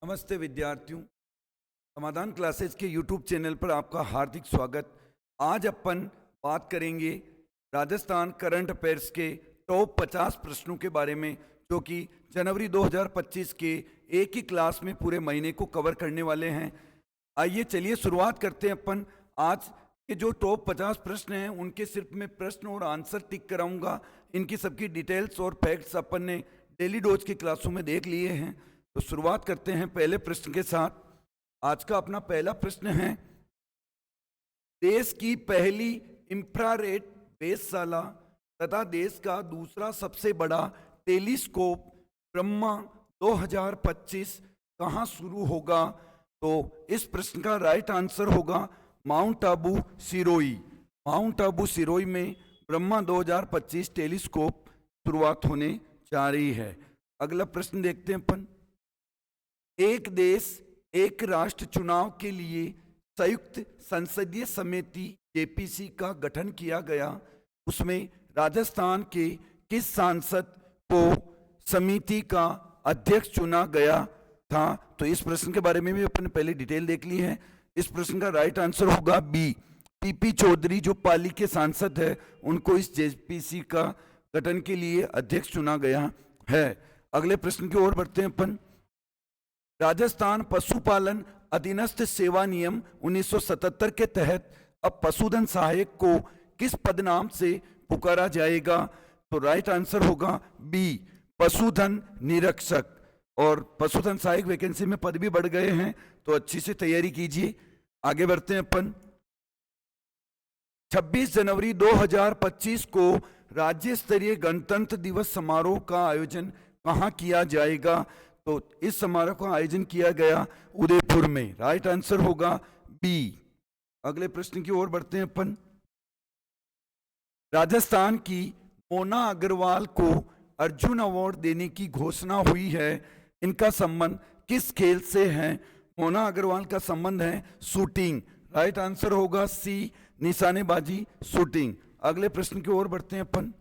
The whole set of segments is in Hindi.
नमस्ते विद्यार्थियों, समाधान क्लासेस के YouTube चैनल पर आपका हार्दिक स्वागत। आज अपन बात करेंगे राजस्थान करंट अफेयर्स के टॉप 50 प्रश्नों के बारे में, जो कि जनवरी 2025 के एक ही क्लास में पूरे महीने को कवर करने वाले हैं। आइए चलिए शुरुआत करते हैं। अपन आज के जो टॉप 50 प्रश्न हैं उनके सिर्फ मैं प्रश्न और आंसर टिक कराऊंगा। इनकी सबकी डिटेल्स और फैक्ट्स अपन ने डेली डोज की क्लासों में देख लिए हैं। तो शुरुआत करते हैं पहले प्रश्न के साथ। आज का अपना पहला प्रश्न है, देश की पहली इंफ्रारेड वेधशाला तथा देश का दूसरा सबसे बड़ा टेलीस्कोप ब्रह्मा 2025 कहाँ शुरू होगा? तो इस प्रश्न का राइट आंसर होगा माउंट आबू सिरोही। माउंट आबू सिरोही में ब्रह्मा 2025 टेलीस्कोप शुरुआत होने जा रही है। अगला प्रश्न देखते हैं अपन। एक देश एक राष्ट्र चुनाव के लिए संयुक्त संसदीय समिति जेपीसी का गठन किया गया। उसमें राजस्थान के किस सांसद को समिति का अध्यक्ष चुना गया था? तो इस प्रश्न के बारे में भी अपन पहले डिटेल देख ली है। इस प्रश्न का राइट आंसर होगा बी, पीपी चौधरी, जो पाली के सांसद है, उनको इस जेपीसी का गठन के लिए अध्यक्ष चुना गया है। अगले प्रश्न की ओर बढ़ते हैं अपन। राजस्थान पशुपालन अधीनस्थ सेवा नियम 1977 के तहत अब पशुधन सहायक को किस पदनाम से पुकारा जाएगा? तो राइट आंसर होगा बी, पशुधन निरीक्षक। और पशुधन सहायक वैकेंसी में पद भी बढ़ गए हैं, तो अच्छी से तैयारी कीजिए। आगे बढ़ते हैं अपन। 26 जनवरी 2025 को राज्य स्तरीय गणतंत्र दिवस समारोह का आयोजन कहाँ किया जाएगा? तो इस समारोह का आयोजन किया गया उदयपुर में। राइट आंसर होगा बी। अगले प्रश्न की ओर बढ़ते हैं अपन। राजस्थान की मोना अग्रवाल को अर्जुन अवार्ड देने की घोषणा हुई है। इनका संबंध किस खेल से है? मोना अग्रवाल का संबंध है शूटिंग। राइट आंसर होगा सी, निशानेबाजी, शूटिंग। अगले प्रश्न की ओर बढ़ते हैं अपन।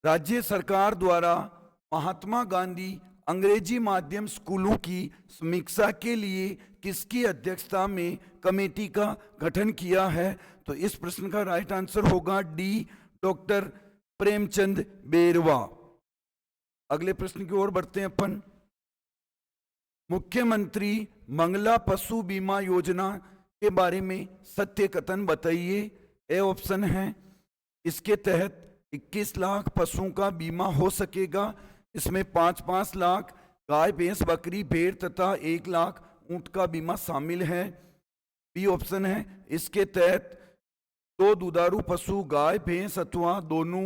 राज्य सरकार द्वारा महात्मा गांधी अंग्रेजी माध्यम स्कूलों की समीक्षा के लिए किसकी अध्यक्षता में कमेटी का गठन किया है? तो इस प्रश्न का राइट आंसर होगा डी, डॉक्टर प्रेमचंद बेरवा। अगले प्रश्न की ओर बढ़ते हैं अपन। मुख्यमंत्री मंगला पशु बीमा योजना के बारे में सत्य कथन बताइए। ए ऑप्शन है, इसके तहत 21 लाख पशुओं का बीमा हो सकेगा। इसमें 5-5 लाख गाय, भैंस, बकरी, भेड़ तथा 1 लाख ऊंट का बीमा शामिल है। बी ऑप्शन है, इसके तहत 2 दुधारू पशु गाय भैंस अथवा दोनों,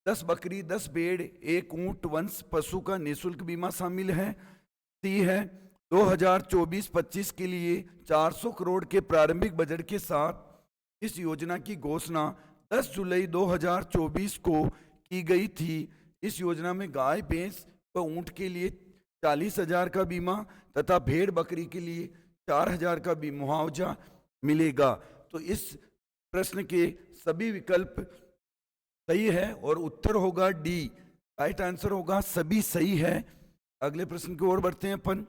10 बकरी, 10 भेड़, 1 ऊंट वंश पशु का निःशुल्क बीमा शामिल है। सी है, 2024-25 के लिए 400 करोड़ के प्रारंभिक बजट के साथ इस योजना की घोषणा 10 जुलाई 2024 को की गई थी। इस योजना में गाय, भैंस व ऊंट के लिए 40,000 का बीमा तथा भेड़ बकरी के लिए 4,000 का भी मुआवजा मिलेगा। तो इस प्रश्न के सभी विकल्प सही है और उत्तर होगा डी। राइट आंसर होगा सभी सही है। अगले प्रश्न की ओर बढ़ते हैं अपन।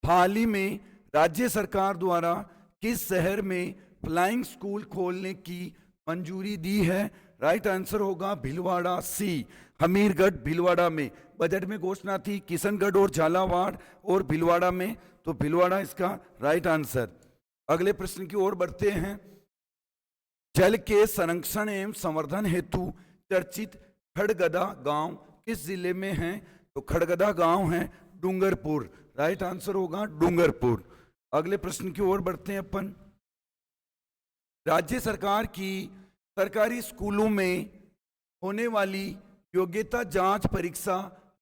हाल ही में राज्य सरकार द्वारा किस शहर में फ्लाइंग स्कूल खोलने की मंजूरी दी है? राइट आंसर होगा भीलवाड़ा, सी, हमीरगढ़ भीलवाड़ा में। बजट में घोषणा थी किशनगढ़ और झालावाड़ और भीलवाड़ा में, तो भीलवाड़ा इसका राइट आंसर। अगले प्रश्न की ओर बढ़ते हैं। जल के संरक्षण एवं संवर्धन हेतु चर्चित खड़गदा गांव किस जिले में है? तो खड़गदा गांव है डूंगरपुर। राइट आंसर होगा डूंगरपुर। अगले प्रश्न की ओर बढ़ते हैं अपन। राज्य सरकार की सरकारी स्कूलों में होने वाली योग्यता जांच परीक्षा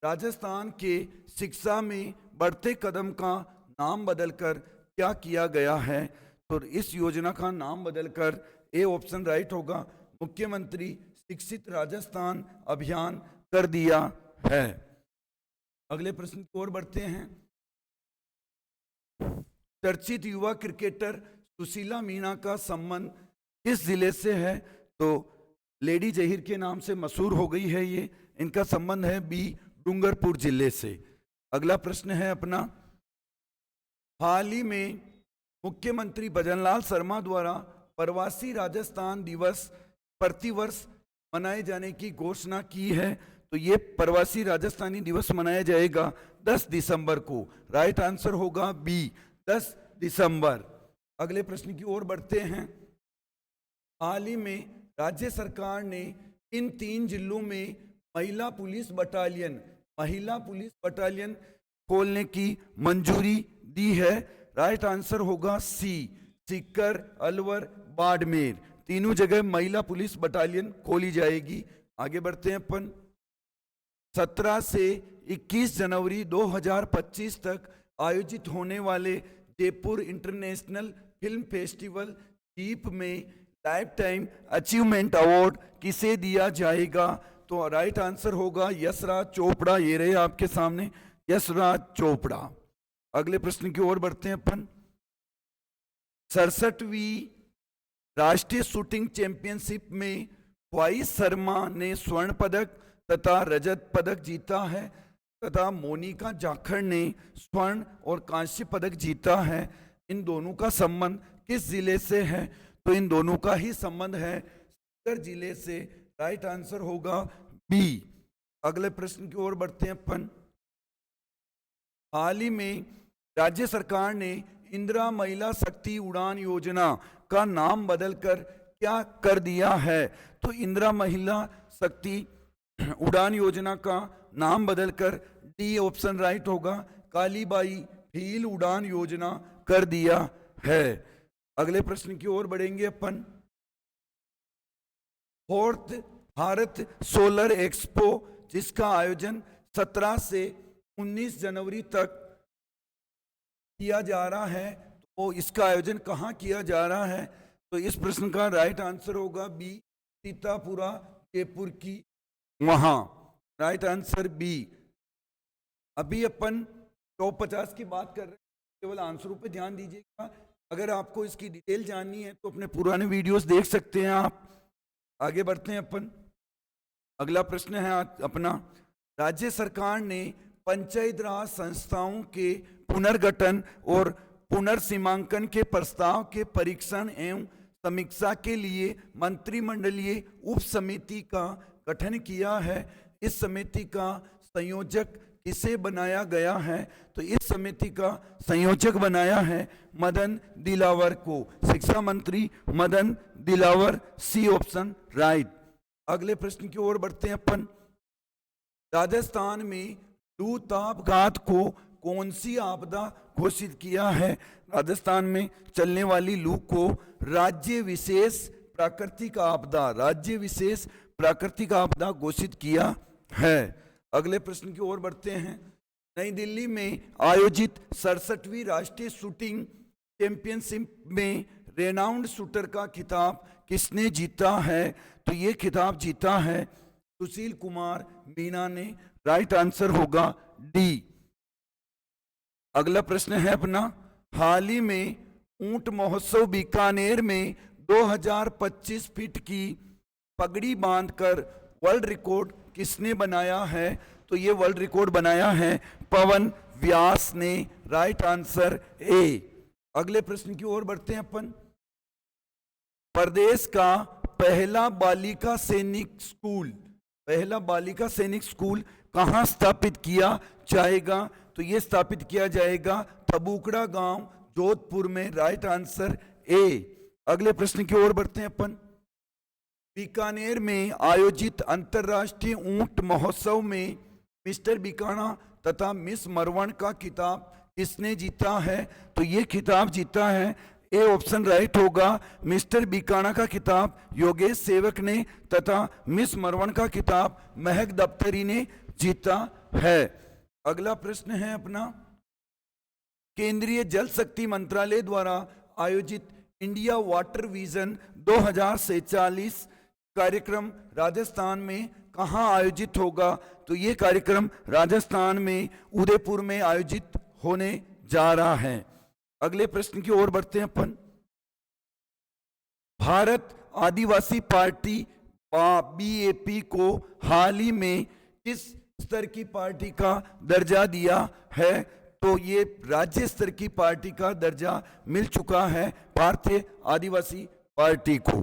राजस्थान के शिक्षा में बढ़ते कदम का नाम बदलकर क्या किया गया है? तो इस योजना का नाम बदलकर ए ऑप्शन राइट होगा, मुख्यमंत्री शिक्षित राजस्थान अभियान कर दिया है। अगले प्रश्न की ओर बढ़ते हैं। चर्चित युवा क्रिकेटर सुशीला मीणा का संबंध किस जिले से है? तो लेडी जहीर के नाम से मशहूर हो गई है ये। इनका संबंध है बी, डूंगरपुर जिले से। अगला प्रश्न है अपना, हाल ही में मुख्यमंत्री भजनलाल शर्मा द्वारा प्रवासी राजस्थान दिवस प्रतिवर्ष मनाए जाने की घोषणा की है। तो ये प्रवासी राजस्थानी दिवस मनाया जाएगा 10 दिसंबर को। राइट आंसर होगा बी, 10 दिसंबर। अगले प्रश्न की ओर बढ़ते हैं। हाल ही में राज्य सरकार ने इन 3 जिलों में महिला पुलिस बटालियन खोलने की मंजूरी दी है। राइट आंसर होगा सी, सीकर, अलवर, बाड़मेर, तीनों जगह महिला पुलिस बटालियन खोली जाएगी। आगे बढ़ते हैं अपन। 17 से 21 जनवरी 2025 तक आयोजित होने वाले Jaipur international film festival jeep में लाइफ टाइम अचीवमेंट अवार्ड किसे दिया जाएगा? तो राइट आंसर होगा यशराज चोपड़ा। ये रहे आपके सामने, यशराज चोपड़ा। अगले प्रश्न की ओर बढ़ते हैं अपन। 67वीं राष्ट्रीय शूटिंग चैंपियनशिप में वाई शर्मा ने स्वर्ण पदक तथा रजत पदक जीता है तथा मोनिका जाखड़ ने स्वर्ण और कांस्य पदक जीता है। इन दोनों का संबंध किस जिले से है? तो इन दोनों का ही संबंध है सीकर जिले से। राइट आंसर होगा बी। अगले प्रश्न की ओर बढ़ते हैं अपन। हाल ही में राज्य सरकार ने इंदिरा महिला शक्ति उड़ान योजना का नाम बदलकर क्या कर दिया है? तो इंदिरा महिला शक्ति उड़ान योजना का नाम बदलकर डी ऑप्शन राइट होगा, कालीबाई फील उड़ान योजना कर दिया है। अगले प्रश्न की ओर बढ़ेंगे अपन। 4th भारत सोलर एक्सपो जिसका आयोजन 17 से 19 जनवरी तक किया जा रहा है, तो इसका आयोजन कहाँ किया जा रहा है? तो इस प्रश्न का राइट आंसर होगा बी, सीतापुरा जयपुर की वहां। Right answer B. अभी अपन टॉप 50 की बात कर रहे हैं, केवल आंसरों पे ध्यान दीजिएगा। अगर आपको इसकी डिटेल जाननी है तो अपने पुराने वीडियोस देख सकते हैं आप। आगे बढ़ते हैं अपन। अगला प्रश्न है अपना, राज्य सरकार ने पंचायत राज संस्थाओं के पुनर्गठन और पुनर्सीमांकन के प्रस्ताव के परीक्षण एवं समीक्षा के लिए मंत्रिमंडलीय उप समिति का गठन किया है। इस समिति का संयोजक किसे बनाया गया है? तो इस समिति का संयोजक बनाया है मदन दिलावर को। शिक्षा मंत्री Madan Dilawar, C option right. अगले प्रश्न की ओर बढ़ते हैं अपन। राजस्थान में लू ताप को कौन सी आपदा घोषित किया है? राजस्थान में चलने वाली लू को राज्य विशेष प्राकृतिक आपदा घोषित किया है। अगले प्रश्न की ओर बढ़ते हैं। नई दिल्ली में आयोजित 67वीं राष्ट्रीय शूटिंग चैंपियनशिप में रेनाउंड शूटर का खिताब किसने जीता है? तो ये खिताब जीता है सुशील कुमार मीना ने। राइट आंसर होगा डी। अगला प्रश्न है अपना, हाल ही में ऊंट महोत्सव बीकानेर में 2025 फीट की पगड़ी बांधकर वर्ल्ड रिकॉर्ड किसने बनाया है? तो ये वर्ल्ड रिकॉर्ड बनाया है पवन व्यास ने। Right answer A. अगले प्रश्न की ओर बढ़ते हैं अपन। प्रदेश का पहला बालिका सैनिक स्कूल कहां स्थापित किया जाएगा? तो ये स्थापित किया जाएगा तबुकड़ा गांव, जोधपुर में। Right answer A. अगले प्रश्न की ओर बढ़ते हैं अपन। बीकानेर में आयोजित अंतर्राष्ट्रीय ऊंट महोत्सव में मिस्टर बीकाना तथा मिस मरवण का खिताब किसने जीता है? तो ये खिताब जीता है, ए ऑप्शन राइट होगा, मिस्टर बीकाना का खिताब योगेश सेवक ने तथा मिस मरवण का खिताब महक दफ्तरी ने जीता है। अगला प्रश्न है अपना, केंद्रीय जल शक्ति मंत्रालय द्वारा आयोजित इंडिया वाटर विजन 2047 कार्यक्रम राजस्थान में कहां आयोजित होगा? तो ये कार्यक्रम राजस्थान में उदयपुर में आयोजित होने जा रहा है। अगले प्रश्न की ओर बढ़ते हैं अपन। भारत आदिवासी पार्टी BAP को हाल ही में किस स्तर की पार्टी का दर्जा दिया है, तो ये राज्य स्तर की पार्टी का दर्जा मिल चुका है भारतीय आदिवासी पार्टी को।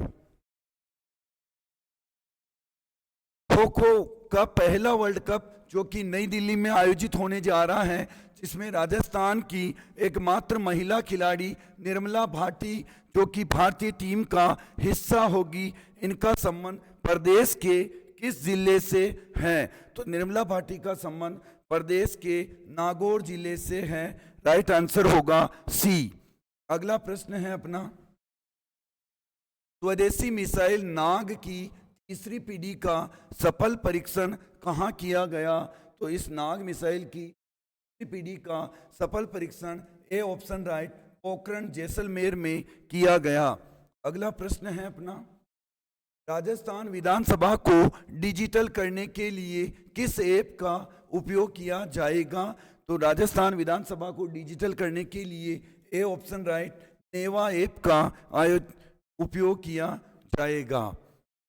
खो खो का पहला वर्ल्ड कप जो कि नई दिल्ली में आयोजित होने जा रहा है, जिसमें राजस्थान की एकमात्र महिला खिलाड़ी निर्मला भाटी जो कि भारतीय टीम का हिस्सा होगी, इनका संबंध प्रदेश के किस जिले से है? तो निर्मला भाटी का संबंध प्रदेश के नागौर जिले से है। राइट आंसर होगा सी। अगला प्रश्न है अपना, स्वदेशी मिसाइल नाग की तीसरी पीढ़ी का सफल परीक्षण कहाँ किया गया? तो इस नाग मिसाइल की तीसरी पीढ़ी का सफल परीक्षण ए ऑप्शन राइट, पोखरण जैसलमेर में किया गया। अगला प्रश्न है अपना, राजस्थान विधानसभा को डिजिटल करने के लिए किस ऐप का उपयोग किया जाएगा? तो राजस्थान विधानसभा को डिजिटल करने के लिए A option right, NeVA app का उपयोग किया जाएगा।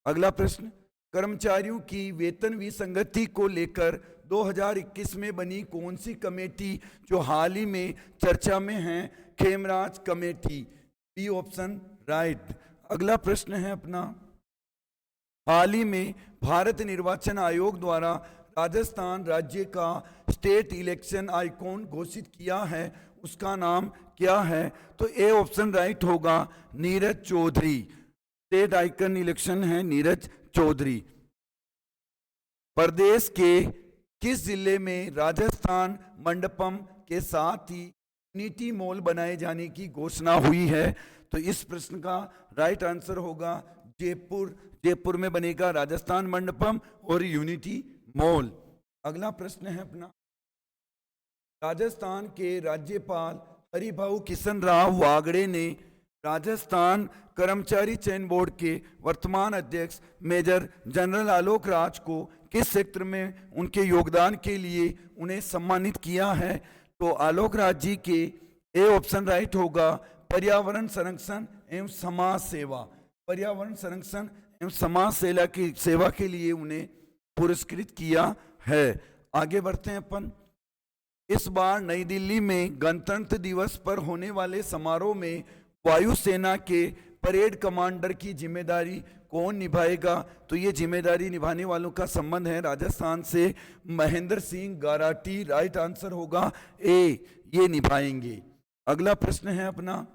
अगला प्रश्न, कर्मचारियों की वेतन विसंगति को लेकर 2021 में बनी कौन सी कमेटी जो हाल ही में चर्चा में है? Khemraj committee, B option right. अगला प्रश्न है अपना, हाल ही में भारत निर्वाचन आयोग द्वारा राजस्थान राज्य का स्टेट इलेक्शन आइकॉन घोषित किया है, उसका नाम क्या है? तो ए ऑप्शन राइट होगा, Neeraj Chaudhary. State icon election है नीरज चौधरी। प्रदेश के किस जिले में राजस्थान मंडपम के साथ ही यूनिटी मॉल बनाए जाने की घोषणा हुई है? तो इस प्रश्न का राइट आंसर होगा जयपुर। जयपुर में बनेगा राजस्थान मंडपम और यूनिटी मॉल। अगला प्रश्न है अपना, राजस्थान के राज्यपाल हरिभाऊ किशन राव वागड़े ने राजस्थान कर्मचारी चयन बोर्ड के वर्तमान अध्यक्ष मेजर जनरल आलोक राज को किस क्षेत्र में उनके योगदान के लिए उन्हें सम्मानित किया है? तो आलोक राज जी के ए ऑप्शन राइट होगा, पर्यावरण संरक्षण एवं समाज सेवा। पर्यावरण संरक्षण एवं समाज सेवा के लिए उन्हें पुरस्कृत किया है। आगे बढ़ते हैं अपन। इस बार नई दिल्ली में गणतंत्र दिवस पर होने वाले समारोह में वायुसेना के परेड कमांडर की जिम्मेदारी कौन निभाएगा? तो ये जिम्मेदारी निभाने वालों का संबंध है राजस्थान से महेंद्र सिंह गाराटी। राइट आंसर होगा ए, ये निभाएंगे। अगला प्रश्न है अपना,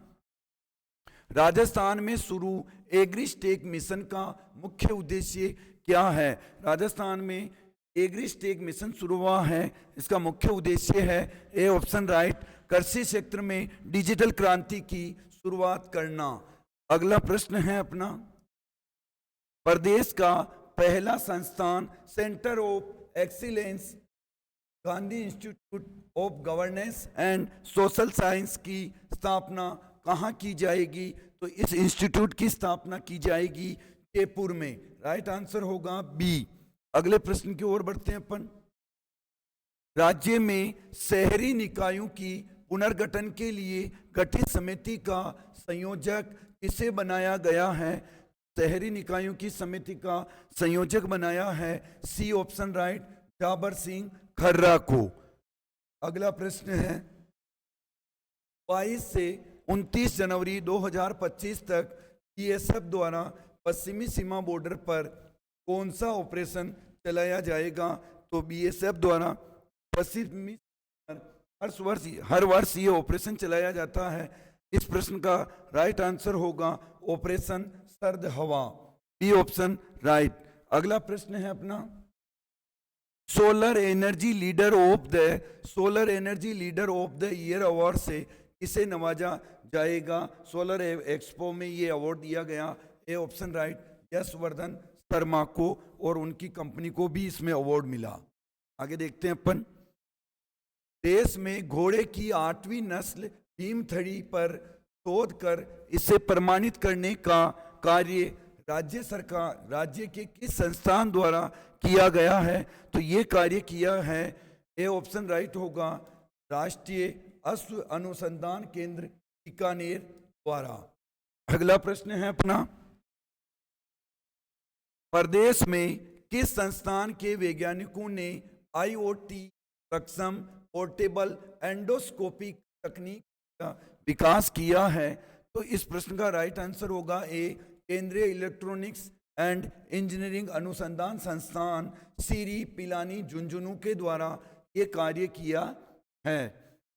राजस्थान में शुरू एग्रीस्टेक मिशन का मुख्य उद्देश्य क्या है? राजस्थान में एग्रीस्टेक मिशन शुरू हुआ है, इसका मुख्य उद्देश्य है ए ऑप्शन राइट, कृषि क्षेत्र में डिजिटल क्रांति की शुरुआत करना। अगला प्रश्न है अपना, प्रदेश का पहला संस्थान centre of excellence Gandhi institute of governance and social science की स्थापना कहाँ की जाएगी? तो इस इंस्टीट्यूट की स्थापना की जाएगी जयपुर में। राइट आंसर होगा बी। अगले प्रश्न की ओर बढ़ते हैं अपन, राज्य में शहरी निकायों की पुनर्गठन के लिए गठित समिति का संयोजक किसे बनाया गया है? शहरी निकायों की समिति का संयोजक बनाया है सी ऑप्शन राइट, जाबर सिंह खर्रा को। अगला प्रश्न है, 22 से 29 जनवरी 2025 तक बीएसएफ द्वारा पश्चिमी सीमा बॉर्डर पर कौन सा ऑपरेशन चलाया जाएगा? तो बीएसएफ द्वारा पश्चिमी हर वर्ष ये ऑपरेशन चलाया जाता है। इस प्रश्न का राइट आंसर होगा ऑपरेशन सर्द हवा, बी ऑप्शन राइट। अगला प्रश्न है अपना, solar energy leader of the year award से इसे नवाजा जाएगा? सोलर एक्सपो में ये अवार्ड दिया गया, A option right, Yashvardhan Sharma को, और उनकी कंपनी को भी इसमें अवार्ड मिला। आगे देखते हैं अपन, देश में घोड़े की 8वीं नस्ल भीमथड़ी पर शोध कर इसे प्रमाणित करने का कार्य राज्य के किस संस्थान द्वारा किया गया है? तो ये कार्य किया है, ए ऑप्शन राइट होगा, राष्ट्रीय अश्व अनुसंधान केंद्र बीकानेर द्वारा। अगला प्रश्न है अपना, प्रदेश में किस संस्थान के वैज्ञानिकों ने IoT सक्षम पोर्टेबल एंडोस्कोपी तकनीक का विकास किया है? तो इस प्रश्न का राइट आंसर होगा ए, केंद्रीय इलेक्ट्रॉनिक्स एंड इंजीनियरिंग अनुसंधान संस्थान सीरी पिलानी झुंझुनू के द्वारा ये कार्य किया है।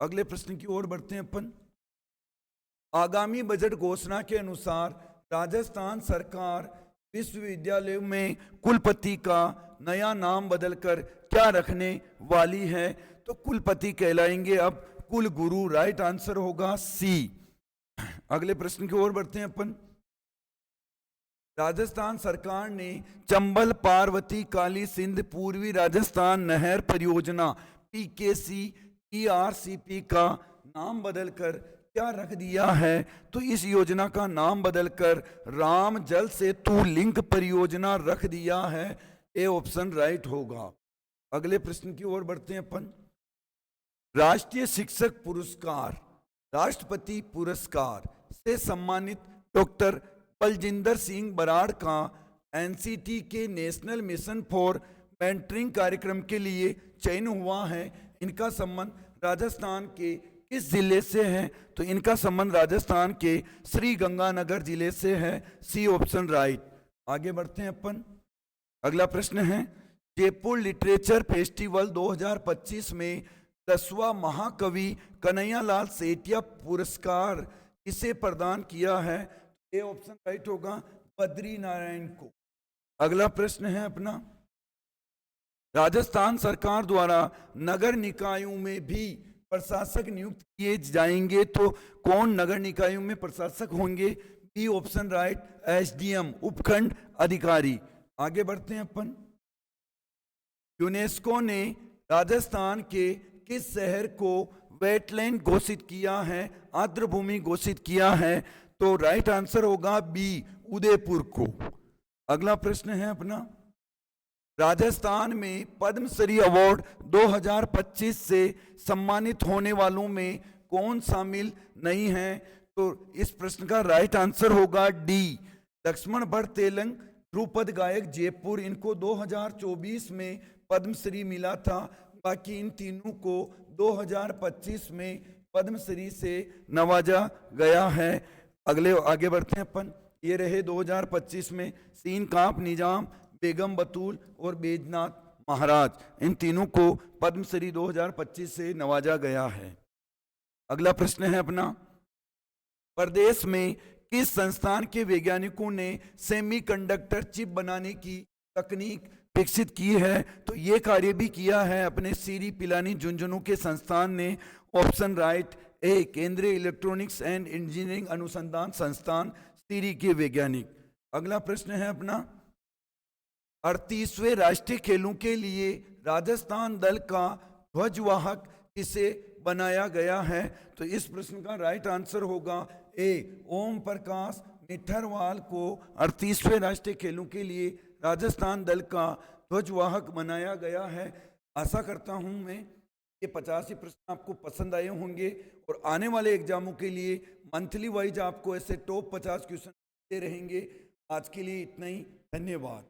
अगले प्रश्न की ओर बढ़ते हैं अपन। आगामी बजट घोषणा के अनुसार राजस्थान सरकार विश्वविद्यालयों में कुलपति का नया नाम बदलकर क्या रखने वाली है? तो कुलपति कहलाएंगे अब कुलगुरु। राइट आंसर होगा सी। अगले प्रश्न की ओर बढ़ते हैं अपन। राजस्थान सरकार ने चंबल पार्वती काली सिंध पूर्वी राजस्थान नहर परियोजना PKC ERCP का नाम बदलकर क्या रख दिया है? तो इस योजना का नाम बदलकर राम जल सेतु लिंक परियोजना रख दिया है। ए ऑप्शन राइट होगा। अगले प्रश्न की ओर बढ़ते हैं अपन। राष्ट्रीय शिक्षक पुरस्कार राष्ट्रपति पुरस्कार से सम्मानित डॉक्टर बलजिंदर सिंह बराड़ का NCT के नेशनल मिशन फॉर मेंटरिंग कार्यक्रम के लिए चयन हुआ है। इनका संबंध राजस्थान के किस जिले से है? तो इनका संबंध राजस्थान के श्री गंगानगर जिले से है। C option right. आगे बढ़ते हैं अपन। अगला प्रश्न है, जयपुर लिटरेचर फेस्टिवल 2025 में 10वां महाकवि कन्हैयालाल सेठिया पुरस्कार किसे प्रदान किया है? ए ऑप्शन राइट होगा, बद्री नारायण को। अगला प्रश्न है अपना, राजस्थान सरकार द्वारा नगर निकायों में भी प्रशासक नियुक्त किए जाएंगे, तो कौन नगर निकायों में प्रशासक होंगे? बी ऑप्शन राइट, SDM उपखंड अधिकारी। आगे बढ़ते हैं अपन। यूनेस्को ने राजस्थान के किस शहर को वेटलैंड घोषित किया है, आर्द्रभूमि घोषित किया है? तो राइट आंसर होगा बी, उदयपुर को। अगला प्रश्न है अपना, राजस्थान में पद्मश्री अवार्ड 2025 से सम्मानित होने वालों में कौन शामिल नहीं है? तो इस प्रश्न का राइट आंसर होगा डी, लक्ष्मण भट्ट तेलंग, ध्रुपद गायक जयपुर। इनको 2024 में पद्मश्री मिला था। बाकी इन तीनों को 2025 में पद्मश्री से नवाजा गया है। आगे बढ़ते हैं अपन। ये रहे 2025 में सीन काप निजाम, बेगम बतूल और बैजनाथ महाराज, इन तीनों को पद्मश्री 2025 से नवाजा गया है। अगला प्रश्न है अपना, प्रदेश में किस संस्थान के वैज्ञानिकों ने सेमीकंडक्टर चिप बनाने की तकनीक विकसित की है? तो ये कार्य भी किया है अपने सीरी पिलानी झुंझुनू के संस्थान ने। ऑप्शन राइट ए, केंद्रीय इलेक्ट्रॉनिक्स एंड इंजीनियरिंग अनुसंधान संस्थान सीरी के वैज्ञानिक। अगला प्रश्न है अपना, 38वें राष्ट्रीय खेलों के लिए राजस्थान दल का ध्वजवाहक किसे बनाया गया है? तो इस प्रश्न का राइट आंसर होगा ए, ओम प्रकाश निठरवाल को 38वें राष्ट्रीय खेलों के लिए राजस्थान दल का ध्वजवाहक बनाया गया है। आशा करता हूं मैं ये 50 ही प्रश्न आपको पसंद आए होंगे और आने वाले एग्जामों के लिए मंथली वाइज आपको ऐसे टॉप 50 क्वेश्चन दे रहेंगे। आज के लिए इतना ही, धन्यवाद।